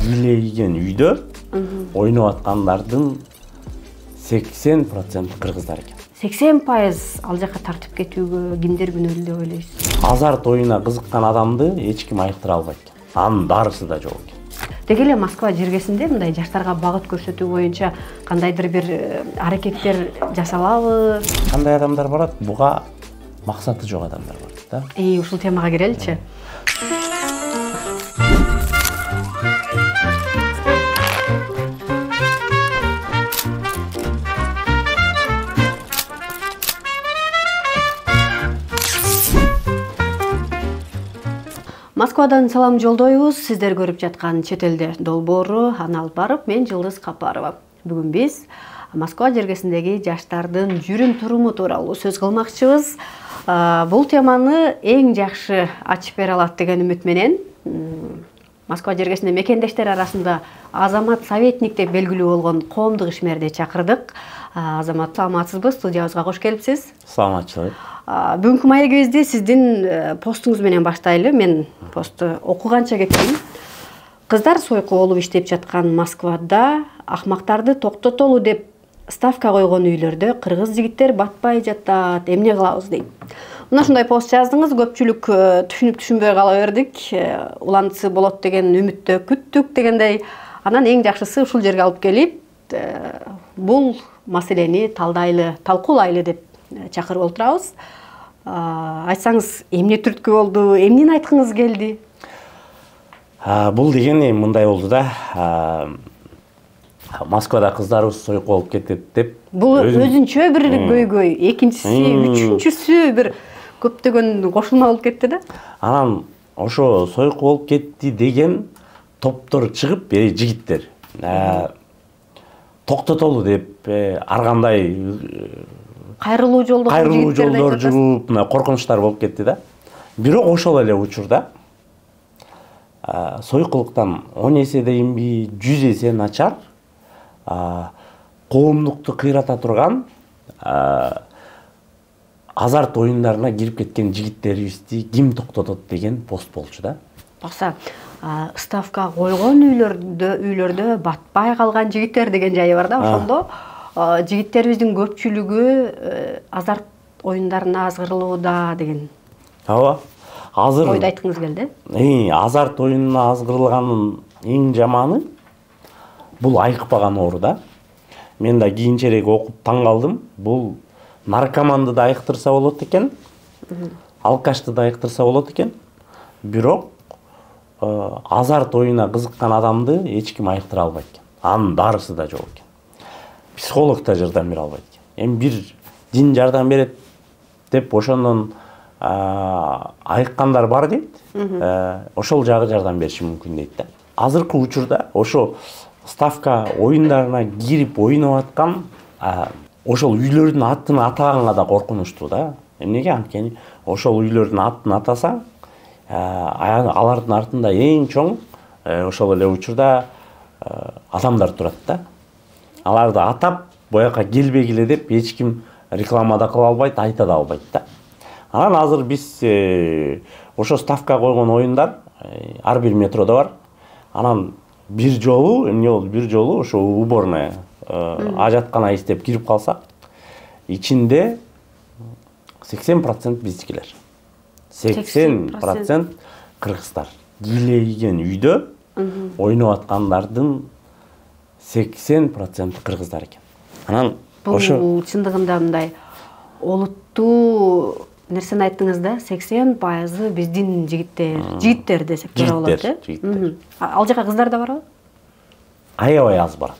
кийлеген үйдө ойноп аткандардын 80% кыргыздар экен. 80% ал жака тартып кетүүгө кимдер күнөөлүү деп ойлойсуз? Азарт оюна кызыккан адамды эч ким айыктыра албайт экен. Анын баарысы да жок экен. Деги эле Москва жергесинде мындай жаштарга багыт көрсөтүү боюнча кандайдыр бир аракеттер жасалабы? Кандай адамдар барат? Буга максаты жок адамдар барат да. Ушул темага киреличи. Москвадан салам жолдойбуз. Сиздер көрүп жаткан чет элде долбоору аны алып барып, мен Жылдыз Капарова. Бүгүн биз Москва жергесиндеги жаштардын жүрүм туруму тууралуу сөз кылмакчыбыз. Бул теманы эң жакшы ачып бере алат деген үмүт менен Москва жергесинде мекендештер арасында Азамат советник деп белгилүү болгон коомдук ишмерди чакырдык. Азамат, саламатсызбы? Студиябызга кош келипсиз. Саламатчылык. Бүгүнкү маегибизди сиздин постуңуз менен баштайлы. Мен посту окуганча кеттим. Кыздар сойку болуп иштеп жаткан Москвада акмактарды токтотолу деп ставка койгон үйлөрдө кыргыз жигиттер батпай жатат. Эмне кылабыз дейт. Мына ушундай пост жаздыңыз. Көпчүлүк түшүнбөй кала бердик. Улантысы болот деген үмүттө күттүк дегендей. Анан эң жакшысы ушул жерге алып келип, бул маселени талкуулайлы деп чакырып отурабыз. Айтсаңыз, эмне түрткү болду, эмнени айткыңыз келди? Бул деген мындай болду да. Москвада кыздарыбыз сойку болуп кетет деп. Бул өзүнчө бир көйгөй, экинчиси, үчүнчүсү бир көптөгөн кошулма болуп кетти да. Анан ошо сойку болуп кетти деген топтор чыгып, жигиттер токтотолу деп ар кандай кайрылуу жолдор жүрүп, коркунучтар болуп кетти да. Бирок ошол эле учурда сойкулуктан 10 эсе дейинби, 100 эсе начар коомдукту кыйрата турган азарт оюндарына кирип кеткен жигиттерибизди ким токтотот деген пост болчу да. Бакса, ставка койгон үйлөрдө батпай калган жигиттер деген жайы бар да. Ошондо жигиттерибиздин көпчүлүгү азарт оюндарына азгырылууда деген. Ооба. Азыр ойду айткыңыз келди. Азарт оюнуна азгырылганын эң жаманы бул айыкпаган оору да. Мен да кийинчерээк окуп таң калдым. Бул наркоманды да айыктырса болот экен, алкашты да айыктырса болот экен. Бирок азарт оюна кызыккан адамды эч ким айыктыра албайт экен. Анын баарысы да жок экен. Психолог да жардам бере албайт экен. Эми бир дин жардам берет деп ошондон айыккандар бар дейт. Ошол жагы жардам бериши мүмкүн дейт да. Азыркы учурда ошо ставка оюндарына кирип ойноп аткан ошол үйлөрдүн атын атаганга да коркунучтуу да. Эмнеге? Анткени ошол үйлөрдүн атын атасаң, алардын артында эң чоң ошол эле учурда адамдар турат да. Аларды атап, бояка келбегиле деп эч ким реклама да кыла албайт, айта да албайт да. Анан азыр биз ошо ставка койгон оюндар ар бир метродо бар. Анан бир жолу ошо уборная ажаткана издеп кирип калсак, ичинде 80% биздикилер. 80% кыргыздар. Кийлеген үйдө ойноп аткандардын 80% кыргыздар экен. Анан ошо чындыгында мындай олуттуу нерсени айттыңыз да, 80% биздин жигиттер десек болот, жигиттер. Ал жака кыздар да барбы? Аябай аз барат.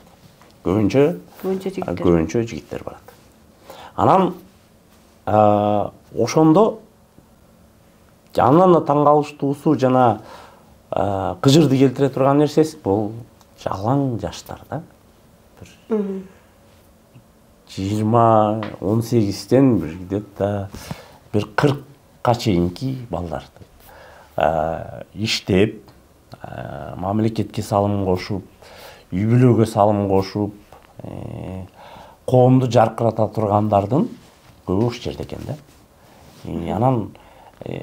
Көбүнчө жигиттер барат. Анан ошондо андан да таң калыштуусу жана кыжырды келтире турган нерсеси бул жалаң жаштар да. 20-18-тен где-то bir 40-ка чейинки балдар иштеп, мамлекетке салым кошуп, үй бүлөгө салым кошуп, коомду жаркырата тургандардын көбү ушул жерде экен да. Анан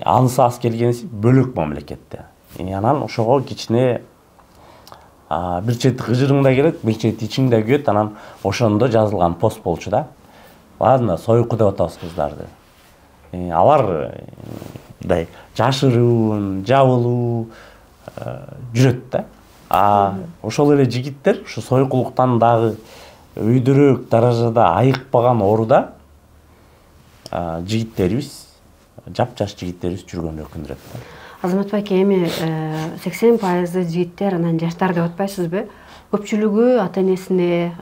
анысы аз келгенси бөлөк мамлекетте. Анан ошого кичине бир чети кыжырыңда келет, бир чети ичиңде күйөт, анан ошондо жазылган пост болчу да. Ладно, сойку деп атабыз кыздарды. Алар мындай жашыруун, жабылуу жүрөт да. Ошол эле жигиттер ушу сойкулуктан дагы өйдөрөөк даражада айыкпаган оруда жигиттерибиз, жапжаш жигиттерибиз жүргөнү өкүндүрөт да. Азамат байке, эми 80% жигиттер анан жаштар деп атпайсызбы? Көпчүлүгү ата-энесине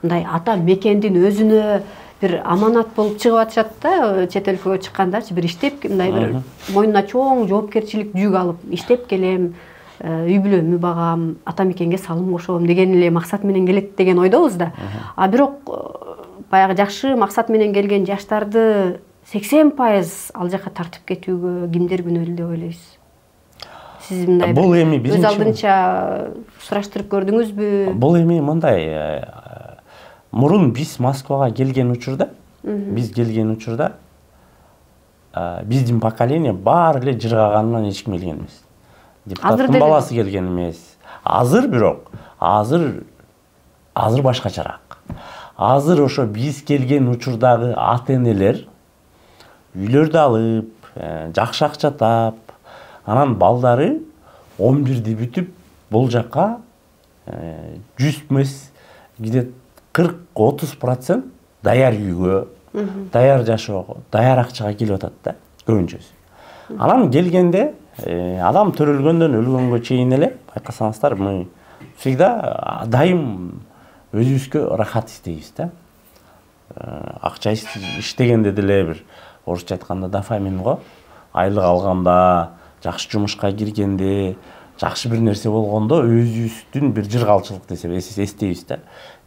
мындай ата мекендин өзүнө бир аманат болуп чыгып атышат да, чет өлкөгө чыккандачы бир иштеп, мындай бир мойнуна чоң жоопкерчилик жүк алып иштеп келем, үй бүлөмдү багам, ата мекенге салым кошом деген эле максат менен келет деген ойдобуз да. Бирок баягы жакшы максат менен келген жаштарды 80% ал жака тартып кетүүгө кимдер күнөөлүү деп ойлойсуз? Сиз мындай бул эми өз алдынча сураштырып көрдүңүзбү? Бул эми мындай, мурун биз Москвага келген учурда, биздин поколение баары эле жыргаганынан эч ким келген эмес. Депутаттын баласы келген эмес. Азыр бирок, азыр башкачараак. Азыр ошо биз келген учурдагы ата-энелер үйлөрдү алып, жакшы акча тап, анан балдары 11-ди бүтүп, бул жака 100 эмес, где 40-30% даяр үйгө, даяр жашоого, даяр акчага келип атат да, көбүнчөсү. Анан келгенде адам төрөлгөндөн өлгөнгө чейин эле байкасаңыздар, мы всегда дайым өзүбүзгө рахат издейбиз да. Акча иштегенде деле бир орусча айтканда дофамин го, айлык алганда, жакшы жумушка киргенде, жакшы бир нерсе болгондо өзүбүздүн бир жыргалчылык десе эстейбиз да.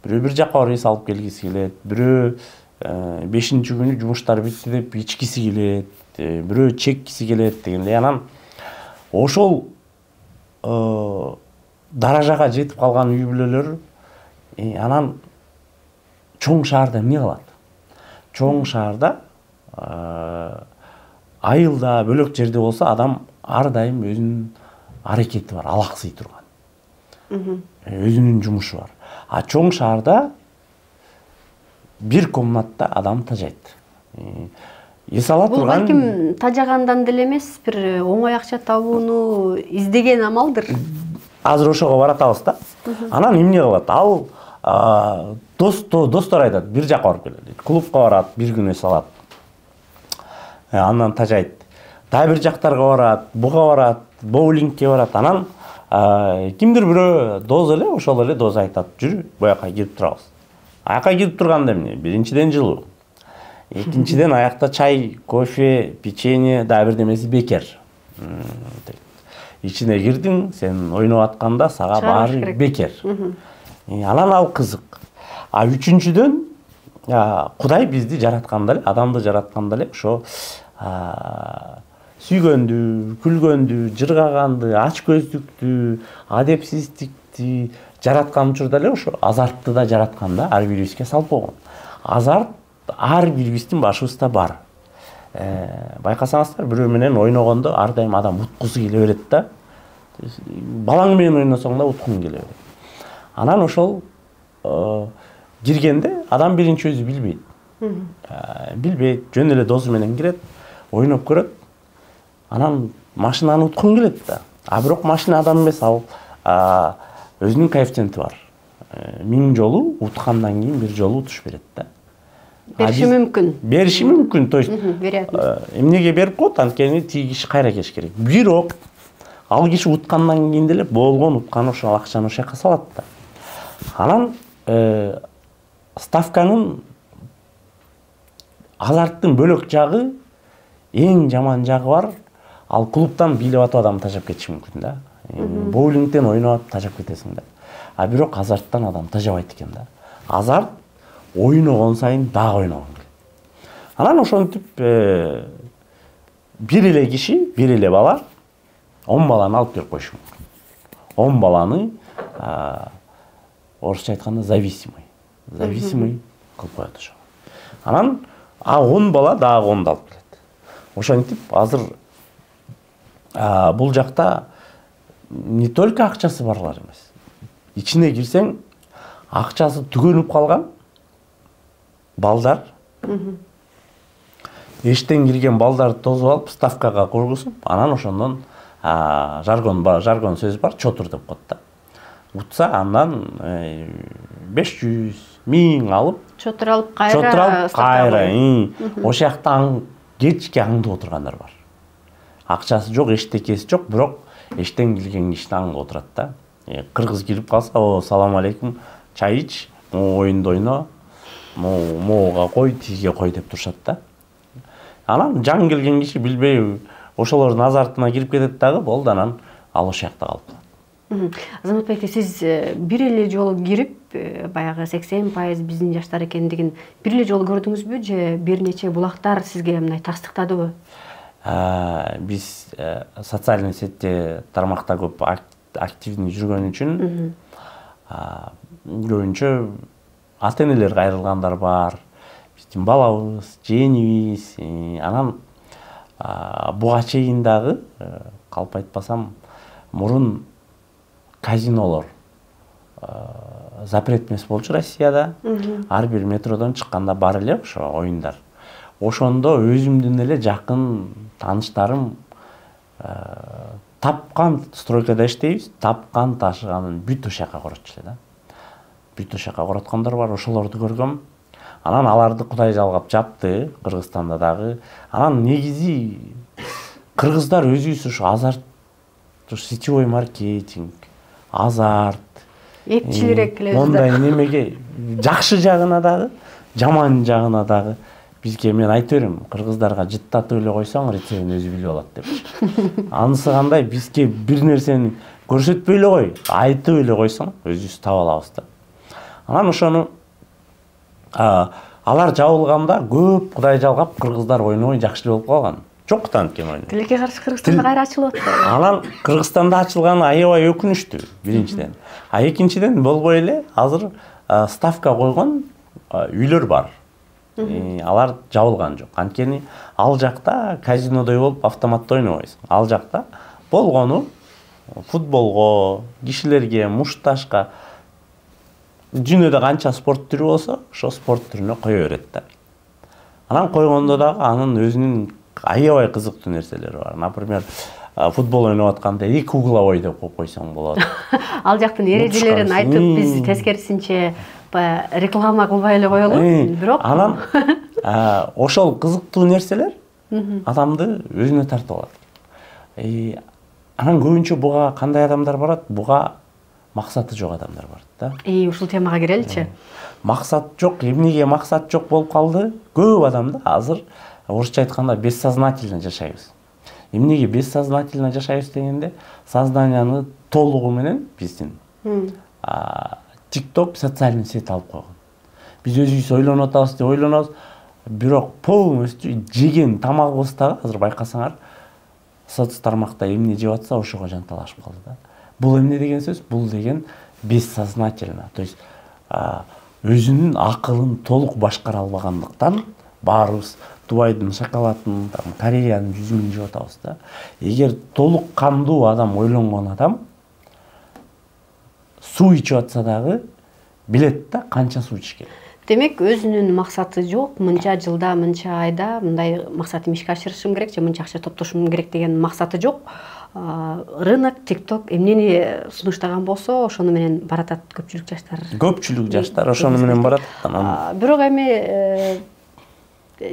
Бирөө бир жака барып эс алып келгиси келет, бирөө 5-чи күнү жумуштар бүттү деп ичкиси келет, бирөө чеккиси келет дегендей. Анан ошол даражага жетип калган үй бүлөлөр анан чоң шаарда эмне кылат? Чоң шаарда айылда бөлөк жерде болсо адам ар дайым өзүнүн аракети бар, алаксый турган. Өзүнүн жумушу бар. Чоң шаарда бир комнатта адам тажайт. Эс ала турган. Бул балким тажагандан деле эмес, бир оңой акча табууну издеген амалдыр. Азыр ошого баратабыз да. Анан эмне кылат? Ал достор айтат, бир жака барып келет. Клубка барат, бир күн эс алат. Анан тажайт. Дагы бир жактарга барат, буга барат, боулингке барат. Анан кимдир бирөө доз эле, ошол эле доз айтат, жүрү, буяка кирип турабыз. Аяка кирип турганда эмне? Биринчиден жылуу. Экинчиден аякта чай, кофе, печенье, дагы бирдемеси бекер. Ичине кирдиң, сен ойноп атканда сага баары бекер. Анан ал кызык. Үчүнчүдөн Кудай бизди жаратканда эле, адамды жаратканда эле ошо сүйгөндү, күлгөндү, жыргаганды, ач көздүктү, адепсиздикти жараткан учурда эле ошо азартты да жараткан да, ар бирибизге салып койгон. Азарт ар бирибиздин башыбызда бар. Байкасаңыздар, бирөө менен ойногондо ар дайым адам уткусу келе берет да. Балаң менен ойносоң да уткуң келе берет. Анан ошол киргенде адам биринчи өзү билбейт. Билбейт, жөн эле досу менен кирет, ойноп көрөт. Анан машинаны уткун келет да. Бирок машина адам эмес, ал өзүнүн коэффициенти бар. 1000 жолу уткандан кийин бир жолу утуш берет да. Бериши мүмкүн. Бериши мүмкүн, то есть вероятно. Эмнеге берип коет, анткени тиги киши кайра келиш керек. Бирок ал киши уткандан кийин деле болгон утканы ошол акчаны ошол жака салат да. Анан ставканын азарттын бөлөк жагы, эң жаман жагы бар. Ал клубтан бийлеп атып адам тажап кетиши мүмкүн да. Боулингден ойноп тажап кетесиң да. Бирок азарттан адам тажабайт экен да. Азарт ойногон сайын дагы ойногон келет. Анан ошентип бир эле киши, бир эле бала 10 баланы алып келип коюшу мүмкүн. 10 баланы орусча айтканда зависимый кылып коет ошо. Анан 10 бала дагы 10 алып келет. Ошентип азыр бул жакта не только акчасы барлар эмес, ичине кирсең акчасы түгөнүп калган балдар, эштен кирген балдарды тосуп алып ставкага койгузуп, анан ошондон жаргон сөз бар, чотур деп коет да. Утса андан 500 1000 алып, чотур алып кайра ошол жакта кечке аңдып отургандар бар. Акчасы жок, эчтекеси жок, бирок эштен келген кишини аңдып отурат да. Кыргыз кирип калса, о, салам алейкум, чай ич, оюнду ойно, моога кой, тиге кой деп турушат да. Анан жаңы келген киши билбей ошолордун азартына кирип кетет дагы, болду, анан ал ошол жакта калып калат. Азаматбек, сиз бир эле жолу кирип, баягы 80% биздин жаштар экендигин бир эле жолу көрдүңүзбү же бир нече булактар сизге мындай тастыктадыбы? Биз социальный сетте, тармакта көп активный жүргөн үчүн көбүнчө ата-энелер кайрылгандар бар. Биздин балабыз, жээнибиз, анан буга чейин дагы, калп айтпасам, мурун казинолор запрет эмес болчу Россияда. Ар бир метродон чыкканда бар эле ошо оюндар. Ошондо өзүмдүн эле жакын тааныштарым тапкан, стройкада иштейбиз, тапкан ташыганын бүт ошол жака коротчу эле да. Бүт ошол жака короткондор бар, ошолорду көргөм. Анан аларды Кудай жалгап жапты, Кыргызстанда дагы. Анан негизи кыргыздар өзүбүз ушу азарт, сетевой маркетинг, азарт, эпчилирээк эле мондай немеге жакшы жагына дагы, жаман жагына дагы бизге, мен айта берем, кыргыздарга жыттатып эле койсоң, рецебин өзү билип алат деп. Анысы кандай, бизге бир нерсени көрсөтпөй эле кой, айтып эле койсоң, өзүбүз таба алабыз да. Анан ошону алар жабылганда көп Кудай жалгап кыргыздар ойнобой жакшы болуп калган. Жок танкем ойнойт. Тилекке каршы Кыргызстанда кайра ачылып атты. Анан Кыргызстанда ачылганы аябай өкүнүчтүү, биринчиден. Экинчиден болбой эле азыр ставка койгон үйлөр бар. Алар жабылган жок. Анткени ал жакта казинодой болуп автоматта ойнобойсуң. Ал жакта болгону футболго, кишилерге, мушташка, дүйнөдө канча спорт түрү болсо, ошо спорт түрүнө кое берет да. Анан койгондо дагы анын өзүнүн аябай кызыктуу нерселери бар. Например, футбол ойноп атканда 2 угловой деп коюп койсоң болот. Ал жактын эрежелерин айтып, биз тескерисинче реклама кылбай эле коелу. Бирок анан ошол кызыктуу нерселер адамды өзүнө тартып алат. Анан көбүнчө буга кандай адамдар барат? Буга максаты жок адамдар барат да. Ушул темага киреличи. Максат жок, эмнеге максат жок болуп калды? Көп адамда азыр орусча айтканда бессознательно жашайбыз. Эмнеге бессознательно жашайбыз дегенде, сознанияны толугу менен биздин TikTok социальный сет алып койгон. Биз өзүбүз ойлонуп атабыз деп ойлонобуз, бирок полностью жеген тамагыбыз дагы азыр байкасаңар, соц тармакта эмне жеп атса ошого жанталашып калды да. Бул эмне деген сөз? Бул деген бессознательно. То есть өзүнүн акылын толук башкара албагандыктан баарыбыз Дубайдын шоколадын, Кореянын жүзүн жеп атабыз да. Эгер толук кандуу адам, ойлонгон адам суу ичип атса дагы билет да канча суу ичиш керек. Демек, өзүнүн максаты жок, мынча жылда, мынча айда мындай максатым ишке ашырышым керек же мынча акча топтошум керек деген максаты жок. Рынок, TikTok эмнени сунуштаган болсо, ошону менен баратат көпчүлүк жаштар. Көпчүлүк жаштар ошону менен барат. Бирок эми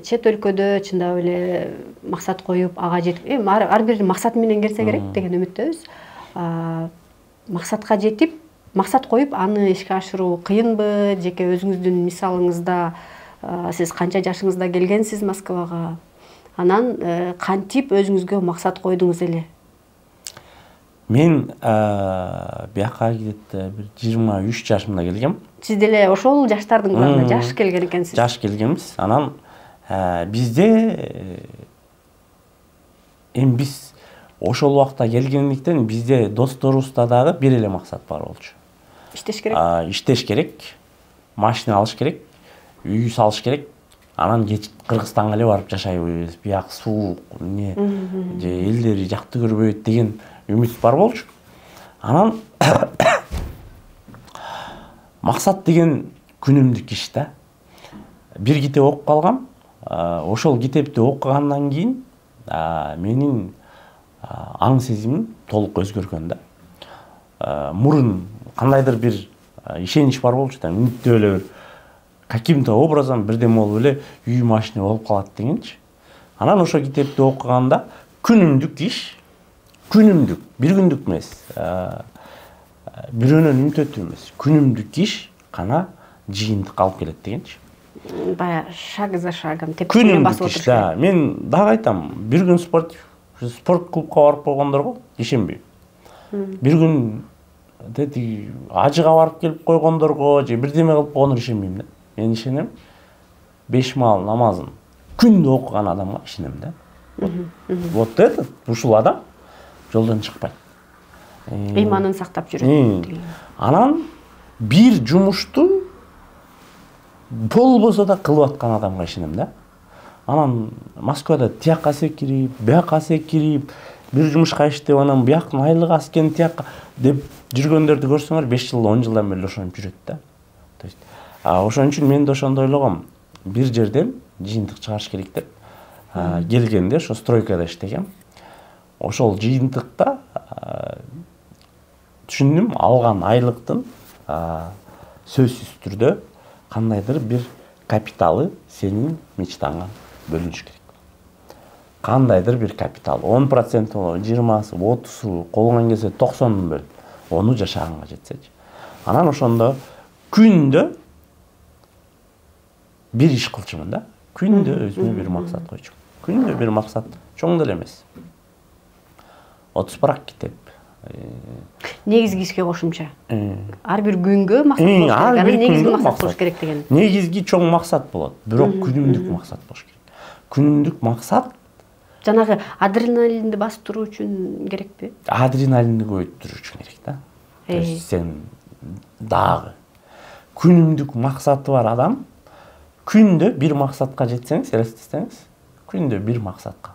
чет өлкөдө чындап эле максат коюп, ага жетип, ар бир максат менен келсе керек деген үмүттөбүз. Максатка жетип, максат коюп, аны ишке ашыруу кыйынбы? Жеке өзүңүздүн мисалыңызда сиз канча жашыңызда келгенсиз Москвага? Анан кантип өзүңүзгө максат койдуңуз эле? Мен бияка где-то 23 жашымда келгем. Сиз деле ошол жаштардын катарына жаш келген экенсиз. Жаш келгенбиз. Анан бизде биз ошол убакта келгендиктен бизде досторубузда дагы бир эле максат бар болчу. Иштеш керек. Иштеш керек, машина алыш керек, үй салыш керек. Анан Кыргызстанга эле барып жашайбыз. Бияк суук, эмне, же элдери жакты көрбөйт деген үмүт бар болчу. Анан Максат деген күнүмдүк иш да. Бир китеп окуп калгам. Ошол китепти окугандан кийин менин аң сезимим толук өзгөргөн да. Мурун кандайдыр бир ишенич бар болчу да, мүнөттө эле бир каким-то образом бирдеме болуп эле үй машина болуп калат дегенчи. Анан ошо китепти окуганда күнүмдүк иш, күнүмдүк, бир күндүк эмес, бирөөнөн үмүттөтүү эмес, күнүмдүк иш гана жыйынтык алып келет дегенчи. Бая шаг за шагом тепкине басып Күнүмдүк иш да. Мен дагы айтам, бир күн спорт клубка барып койгондорго ишенбейм. Бир күн ажыга барып келип койгондорго же бирдеме кылып койгондорго ишенбейм да. Мен ишенем 5 маал намазын күндө окуган адамга ишенем да. Вот этот ушул адам жолдон чыкпайт. Ыйманын сактап жүрөт. Анан бир жумушту болбосо да кылып аткан адамга ишенем да. Анан Москвада тияққа секирип, бияққа секирип, бир жумушка иштеп, анан бияктын айлыгы аз экен, тияққа деп жүргөндөрдү көрсөңөр 5 жыл, 10 жылдан бери ошентип жүрөт да. То есть, ошон үчүн мен да ошондой ойлогом. Бир жерден жыйынтык чыгарыш керек деп. Келгенде ошо стройкада иштегем. Ошол жыйынтыкта түшүндүм, алган айлыктын сөзсүз түрдө кандайдыр бир капиталы сенин мечтаңа бөлүнүш керек. Кандайдыр бир капитал, 10% болобу, 20-сы, 30-сы, колуңан келсе 90-ын бөлүп, ону жашаганга жетсечи. Анан ошондо күндө бир иш кылчумун да. Күндө өзүмө бир максат койчумун. Күндө бир максат, чоң деле эмес. 30 парак китеп. Негизги ишке кошумча. Ар бир күнгө максат болуш керек. Анан негизги максат болуш керек деген. Негизги чоң максат болот, бирок күнүмдүк максат болуш керек. Күнүмдүк максат жанагы адреналинди басып туруу үчүн керекпи? Адреналинди көбөйтүрүү үчүн керек да. То есть сен дагы күнүмдүк максаты бар адам күндө бир максатка жетсеңиз, элестетсеңиз, күндө бир максатка.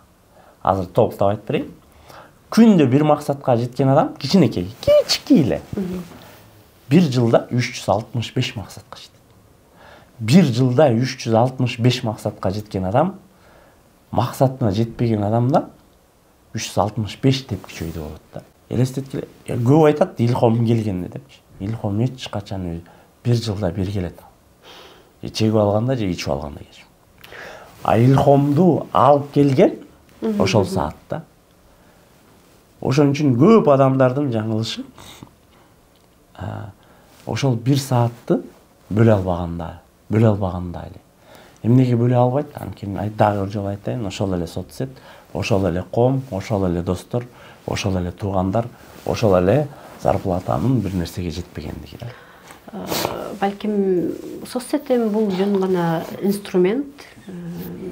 Азыр толуктап айтып берейин. Күндө бир максатка жеткен адам кичинекей, кичикей эле. Бир жылда 365 максатка жетет. Бир жылда 365 максатка жеткен адам максатына жетпеген адамда 365 деп күчөйдү болот да. Элестеткиле. Көп айтат илхом келгенде депчи. Илхом эч качан бир жылда бир келет. Чегип алганда же ичип алганда келет. Илхомду алып келген ошол саатта. Ошон үчүн көп адамдардын жаңылышы ошол бир саатты бөлө албаганда эле. Эмнеге бөлө албайт? Анткени дагы бир жолу айтайын, ошол эле соцсет, ошол эле ком, ошол эле достор, ошол эле туугандар, ошол эле зарплатанын бир нерсеге жетпегендиги да. Балким соцсет эми бул жөн гана инструмент.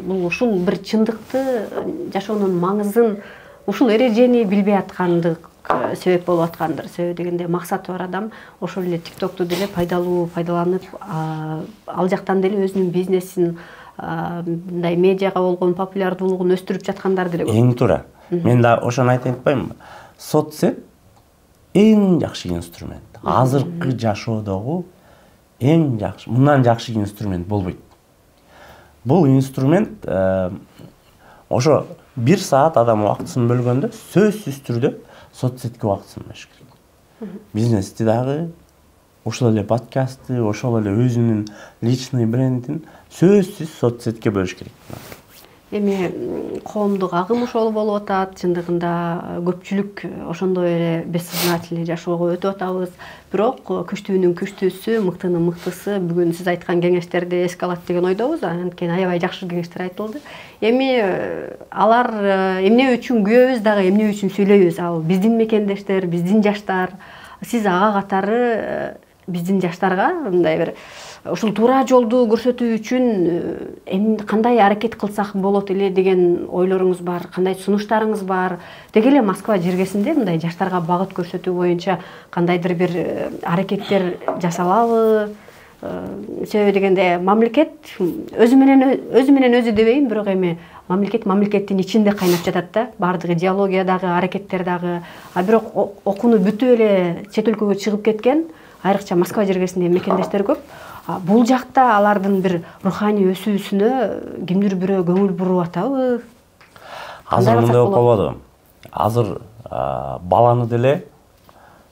Бул ушул бир чындыкты, жашоонун маңызын, ушул эрежени билбей аткандык себеп болуп аткандыр. Себеби дегенде максаты бар адам ошол эле TikTok'ту деле пайдаланып, ал жактан деле өзүнүн бизнесин, мындай медиага болгон популярдуулугун өстүрүп жаткандар деле көп. Эң туура. Мен да ошону айтайын атпаймынбы? Соцсет эң жакшы инструмент. Азыркы жашоодогу эң жакшы, мындан жакшы инструмент болбойт. Бул инструмент ошо бир саат адам убактысын бөлгөндө сөзсүз түрдө соцсетке убактысын бөлүш керек. Бизнести дагы, ошол эле подкастты, ошол эле өзүнүн личный брендин сөзсүз соцсетке бөлүш керек. Эми коомдук агым ошол болуп атат, чындыгында көпчүлүк ошондой эле бессознательный жашоого өтүп атабыз. Бирок күчтүүнүн күчтүүсү, мыктынын мыктысы, бүгүн сиз айткан кеңештерди эске алат деген ойдобуз. Анткени аябай жакшы кеңештер айтылды. Эми алар эмне үчүн күйөбүз дагы, эмне үчүн сүйлөйбүз? Ал биздин мекендештер, биздин жаштар, сиз ага катары биздин жаштарга мындай бир ушул туура жолду көрсөтүү үчүн кандай аракет кылсак болот эле деген ойлоруңуз бар, кандай сунуштарыңыз бар? Деги эле Москва жергесинде мындай жаштарга багыт көрсөтүү боюнча кандайдыр бир аракеттер жасалабы? Себеби дегенде мамлекет өзү менен өзү дебейм, бирок эми мамлекеттин ичинде кайнап жатат да. Бардык идеология дагы, аракеттер дагы. Бирок окууну бүтүп эле чет өлкөгө чыгып кеткен, айрыкча Москва жергесиндеги мекендештер көп. Бул жакта алардын бир руханий өсүүсүнө кимдир бирөө көңүл буруп атабы? Азыр мындай болуп калбады. Азыр баланы деле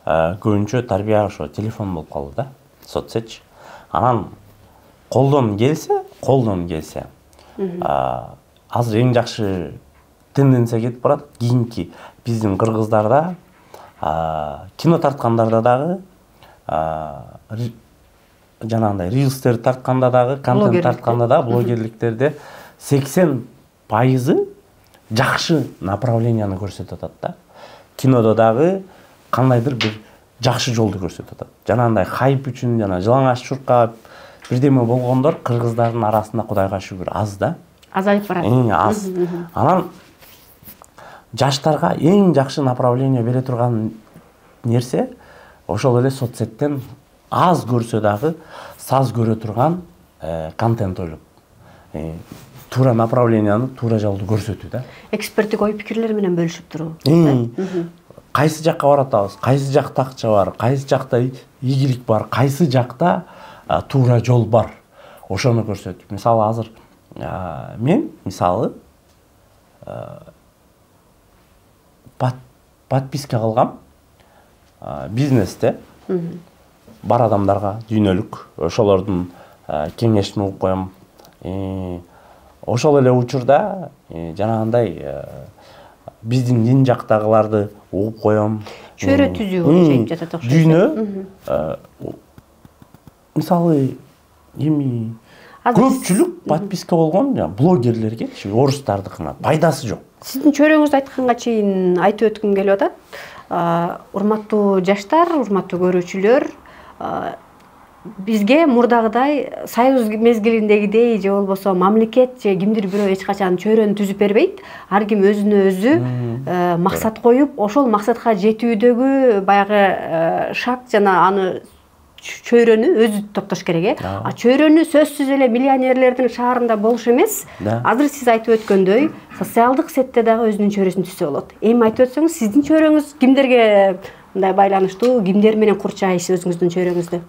көбүнчө тарбия ошо телефон болуп калды да, соцсеть. Анан колдон келсе, азыр эң жакшы тенденция кетип барат. Кийинки биздин кыргыздарда кино тарткандарда дагы, жанагындай рилстер тартканда дагы, контент тартканда дагы, блогерликтерде 80% жакшы направленияны көрсөтүп атат да. Кинодо дагы кандайдыр бир жакшы жолду көрсөтүп атат. Жанагындай хайп үчүн, жана жылаңач чуркап бирдеме болгондор кыргыздардын арасында Кудайга шүгүр аз да. Азайып барат. Аз. Анан жаштарга эң жакшы направление бере турган нерсе ошол эле соцсеттен аз көрсө дагы саз көрө турган контент ойлоп. Туура направленияны туура жолду көрсөтүү да. Эксперттик ой пикирлер менен бөлүшүп туруу. Кайсы жакка баратабыз, кайсы жакта акча бар, кайсы жакта ийгилик бар, кайсы жакта туура жол бар. Ошону көрсөтүп. Мисалы азыр мен подписка кылгам бизнесте бар адамдарга дүйнөлүк ошолордун кеңешин угуп коем. Ошол эле учурда жанагындай биздин дин жактагыларды угуп коем. Чөйрө түзүү болуп жатат окшойт. Дүйнө мисалы эми көпчүлүк подписка болгон блогерлерге орустардыкына пайдасы жок. Сиздин чөйрөңүз айтканга чейин айтып өткүм келип атат. Урматтуу жаштар, урматтуу көрүүчүлөр, бизге мурдагыдай союз мезгилиндегидей же болбосо мамлекет же кимдир бирөө эч качан чөйрөнү түзүп бербейт. Ар ким өзүнө өзү максат коюп, ошол максатка жетүүдөгү баягы шаг жана аны чөйрөнү өзү топтош керек. Чөйрөнү сөзсүз эле миллионерлердин шаарында болуш эмес. Азыр сиз айтып өткөндөй, социалдык сетте дагы өзүнүн чөйрөсүн түзсө болот. Эми айтып өтсөңүз, сиздин чөйрөңүз кимдерге мындай байланыштуу, кимдер менен курчайсыз өзүңүздүн чөйрөңүздү?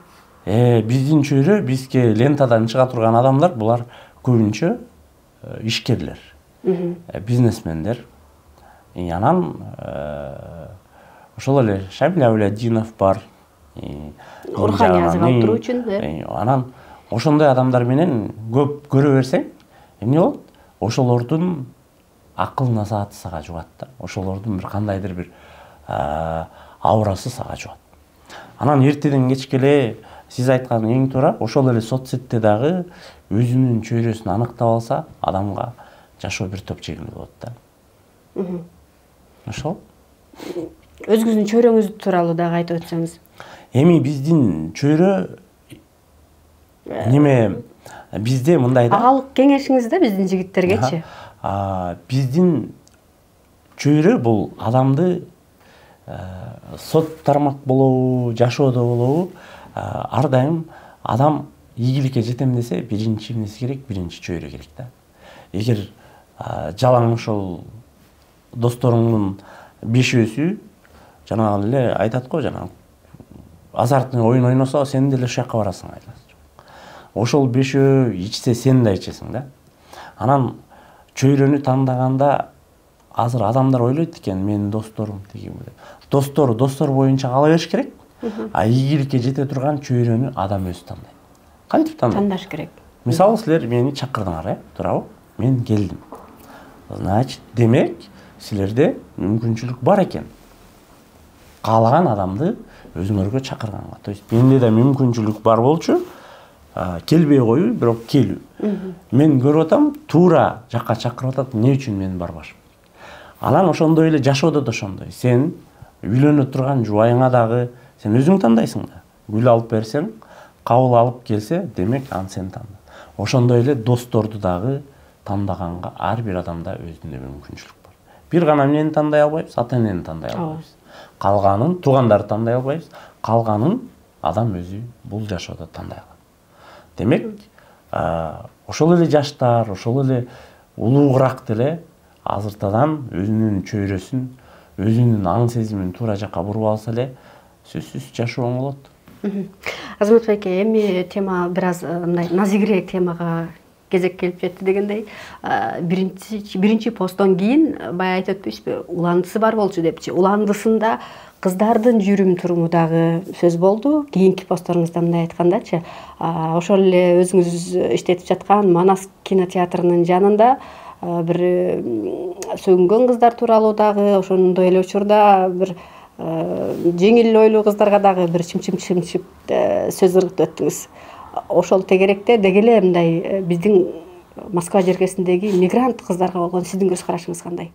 Биздин чөйрө, бизге лентадан чыга турган адамдар, булар көбүнчө ишкерлер, бизнесмендер. Анан ошол эле Шамил Абилдинов бар. Руханий азык алып туруу үчүн. Анан ошондой адамдар менен көп көрө берсең, эмне болот? Ошолордун акыл насааты сага жугат да. Ошолордун бир кандайдыр бир аурасы сага жугат. Анан эртеден кечке эле сиз айткан эң туура, ошол эле соцсетте дагы өзүнүн чөйрөсүн аныктап алса, адамга жашоо бир топ жеңил болот да. Ошол. Өзүңүздүн чөйрөңүз тууралуу дагы айтып өтсөңүз. Эми биздин чөйрө неме бизде мындай да. Агалык кеңешиңизде биздин жигиттергечи? Биздин чөйрө бул адамды сот тармак болобу, жашоодо болобу, ар дайым адам ийгиликке жетем десе, биринчи эмнеси керек? Биринчи чөйрө керек да. Эгер жалаң ошол досторуңдун бешөөсү жанагы эле айтат го, жанагы азартный оюн ойносо, сен деле ошол жакка барасың айтат. Ошол бешөө ичсе, сен да ичесиң да. Анан чөйрөнү тандаганда азыр адамдар ойлойт экен, менин досторум деген эле. Достор боюнча кала бериш керек. Ийгиликке жете турган чөйрөнү адам өзү тандайт. Кантип тандайт? Тандаш керек. Мисалы силер мени чакырдыңар, туурабы? Мен келдим. Значит, демек, силерде мүмкүнчүлүк бар экен. Каалаган адамды өзүңөргө чакырганга. То есть менде да мүмкүнчүлүк бар болчу, келбей коюу, бирок келүү. Мен көрүп атам, туура жакка чакырып атат, эмне үчүн мен барбашым? Анан ошондой эле жашоодо да ошондой. Сен үйлөнө турган жубайыңа дагы сен өзүң тандайсың да. Гүл алып берсең, кабыл алып келсе, демек аны сен танда. Ошондой эле досторду дагы тандаганга ар бир адамда өзүнүн мүмкүнчүлүк бар. Бир гана эмнени тандай албайбыз, ата-энени тандай албайбыз. Калганын туугандарды тандай албайбыз. Калганын адам өзү бул жашоодо тандай алат. Демек, ошол эле жаштар, ошол эле улуураак деле азыртадан өзүнүн чөйрөсүн, өзүнүн аң сезимин туура жакка буруп алса эле, сөзсүз жашоо оң болот. Азамат байке, эми тема бир аз мындай назигирээк темага кезек келип жетти дегендей, биринчи посттон кийин баягы айтып өтпөйсүзбү, уландысы бар болчу депчи. Уландысында кыздардын жүрүм туруму дагы сөз болду. Кийинки постторуңузда мындай айткандачы, ошол эле өзүңүз иштетип жаткан Манас кинотеатрынын жанында бир сөгүнгөн кыздар тууралуу дагы ошондой эле учурда бир жеңил ойлуу кыздарга дагы бир чымчып сөз ыргытып өттүңүз. Ошол тегеректе деги эле мындай биздин Москва жергесиндеги мигрант кыздарга болгон сиздин көз карашыңыз кандай?